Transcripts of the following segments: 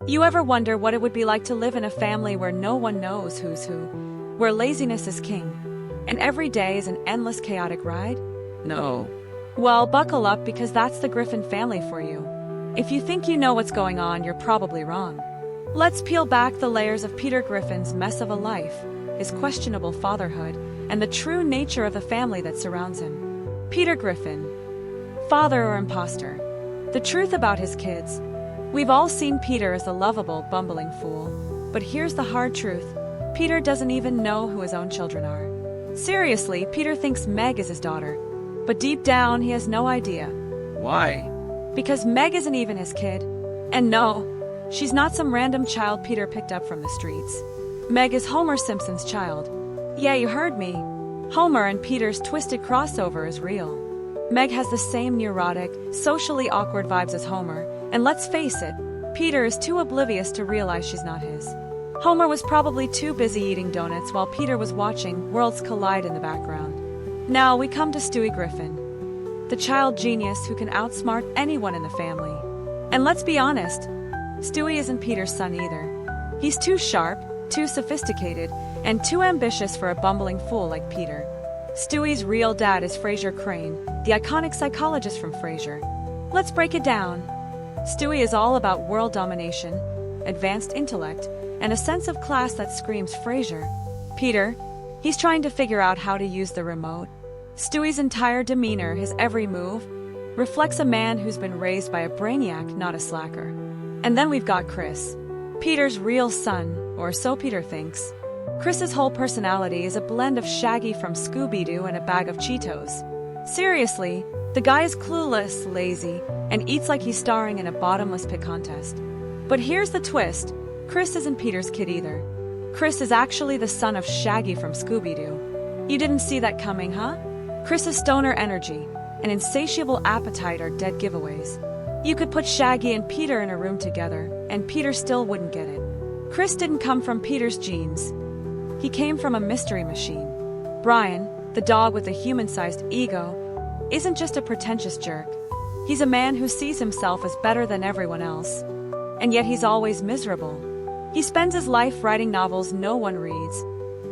You ever wonder what it would be like to live in a family where no one knows who's who, where laziness is king, and every day is an endless chaotic ride? No. Well, buckle up because that's the Griffin family for you. If you think you know what's going on, you're probably wrong. Let's peel back the layers of Peter Griffin's mess of a life, his questionable fatherhood, and the true nature of the family that surrounds him. Peter Griffin, father or imposter? The truth about his kids. We've all seen Peter as a lovable, bumbling fool. But here's the hard truth. Peter doesn't even know who his own children are. Seriously, Peter thinks Meg is his daughter. But deep down, he has no idea. Why? Because Meg isn't even his kid. And no, she's not some random child Peter picked up from the streets. Meg is Homer Simpson's child. Yeah, you heard me. Homer and Peter's twisted crossover is real. Meg has the same neurotic, socially awkward vibes as Homer, and let's face it, Peter is too oblivious to realize she's not his. Homer was probably too busy eating donuts while Peter was watching worlds collide in the background. Now we come to Stewie Griffin, the child genius who can outsmart anyone in the family. And let's be honest, Stewie isn't Peter's son either. He's too sharp, too sophisticated, and too ambitious for a bumbling fool like Peter. Stewie's real dad is Frasier Crane, the iconic psychologist from Frasier. Let's break it down. Stewie is all about world domination, advanced intellect, and a sense of class that screams Frasier. Peter, he's trying to figure out how to use the remote. Stewie's entire demeanor, his every move, reflects a man who's been raised by a brainiac, not a slacker. And then we've got Chris, Peter's real son, or so Peter thinks. Chris's whole personality is a blend of Shaggy from Scooby-Doo and a bag of Cheetos. Seriously, the guy is clueless, lazy, and eats like he's starring in a bottomless pit contest. But here's the twist. Chris isn't Peter's kid either. Chris is actually the son of Shaggy from Scooby-Doo. You didn't see that coming, huh? Chris's stoner energy and insatiable appetite are dead giveaways. You could put Shaggy and Peter in a room together, and Peter still wouldn't get it. Chris didn't come from Peter's genes. He came from a mystery machine. Brian, the dog with a human-sized ego, isn't just a pretentious jerk. He's a man who sees himself as better than everyone else. And yet he's always miserable. He spends his life writing novels no one reads,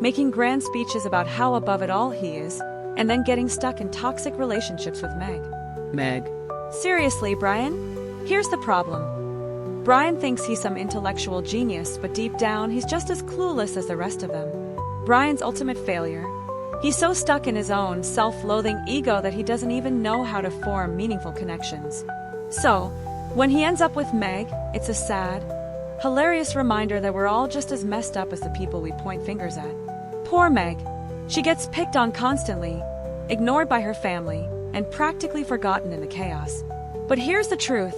making grand speeches about how above it all he is, and then getting stuck in toxic relationships with Meg. Meg. Seriously, Brian? Here's the problem. Brian thinks he's some intellectual genius, but deep down he's just as clueless as the rest of them. Brian's ultimate failure. He's so stuck in his own self-loathing ego that he doesn't even know how to form meaningful connections. So, when he ends up with Meg, it's a sad, hilarious reminder that we're all just as messed up as the people we point fingers at. Poor Meg. She gets picked on constantly, ignored by her family, and practically forgotten in the chaos. But here's the truth.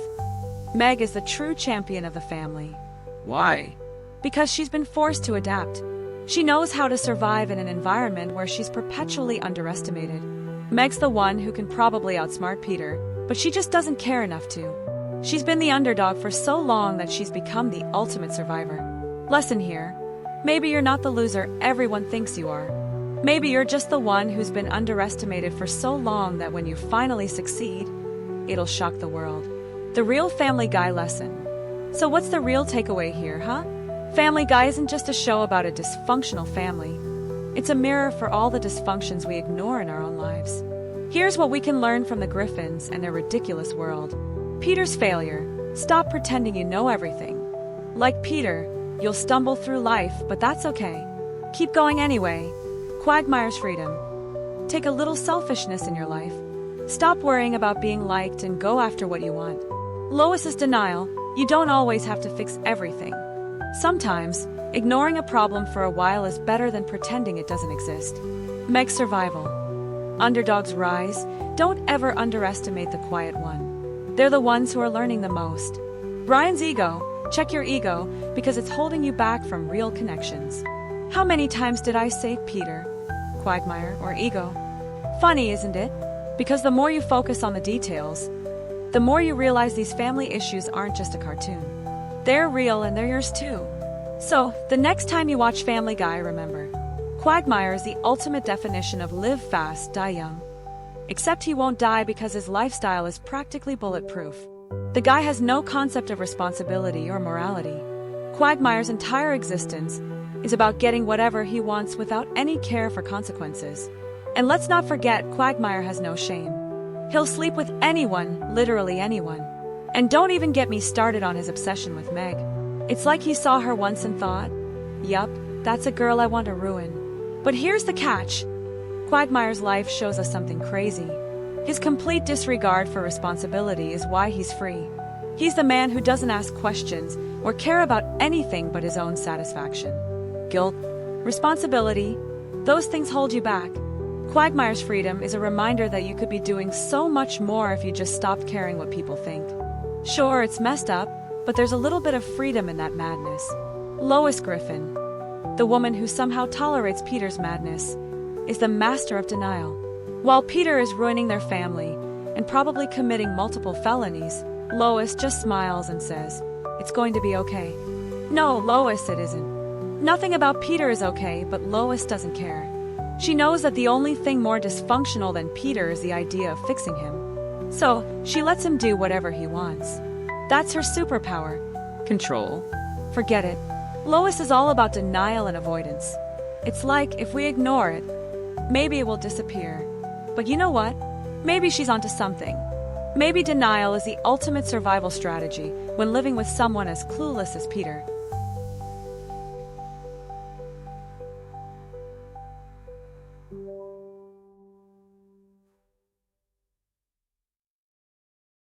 Meg is the true champion of the family. Why? Because she's been forced to adapt. She knows how to survive in an environment where she's perpetually underestimated. Meg's the one who can probably outsmart Peter, but she just doesn't care enough to. She's been the underdog for so long that she's become the ultimate survivor. Lesson here. Maybe you're not the loser everyone thinks you are. Maybe you're just the one who's been underestimated for so long that when you finally succeed, it'll shock the world. The real Family Guy lesson. So what's the real takeaway here, huh? Family Guy isn't just a show about a dysfunctional family. It's a mirror for all the dysfunctions we ignore in our own lives. Here's what we can learn from the Griffins and their ridiculous world. Peter's failure. Stop pretending you know everything. Like Peter, you'll stumble through life, but that's okay. Keep going anyway. Quagmire's freedom. Take a little selfishness in your life. Stop worrying about being liked and go after what you want. Lois's denial. You don't always have to fix everything. Sometimes, ignoring a problem for a while is better than pretending it doesn't exist. Meg's survival. Underdogs rise. Don't ever underestimate the quiet one. They're the ones who are learning the most. Brian's ego. Check your ego, because it's holding you back from real connections. How many times did I say Peter, Quagmire, or ego? Funny, isn't it? Because the more you focus on the details, the more you realize these family issues aren't just a cartoon. They're real and they're yours too. So, the next time you watch Family Guy, remember, Quagmire is the ultimate definition of live fast, die young. Except he won't die because his lifestyle is practically bulletproof. The guy has no concept of responsibility or morality. Quagmire's entire existence is about getting whatever he wants without any care for consequences. And let's not forget, Quagmire has no shame. He'll sleep with anyone, literally anyone. And don't even get me started on his obsession with Meg. It's like he saw her once and thought, yup, that's a girl I want to ruin. But here's the catch. Quagmire's life shows us something crazy. His complete disregard for responsibility is why he's free. He's the man who doesn't ask questions or care about anything but his own satisfaction. Guilt, responsibility, those things hold you back. Quagmire's freedom is a reminder that you could be doing so much more if you just stopped caring what people think. Sure, it's messed up, but there's a little bit of freedom in that madness. Lois Griffin, the woman who somehow tolerates Peter's madness, is the master of denial. While Peter is ruining their family and probably committing multiple felonies, Lois just smiles and says, "It's going to be okay." No, Lois, it isn't. Nothing about Peter is okay, but Lois doesn't care. She knows that the only thing more dysfunctional than Peter is the idea of fixing him. So, she lets him do whatever he wants. That's her superpower. Control. Forget it. Lois is all about denial and avoidance. It's like, if we ignore it, maybe it will disappear. But you know what? Maybe she's onto something. Maybe denial is the ultimate survival strategy when living with someone as clueless as Peter.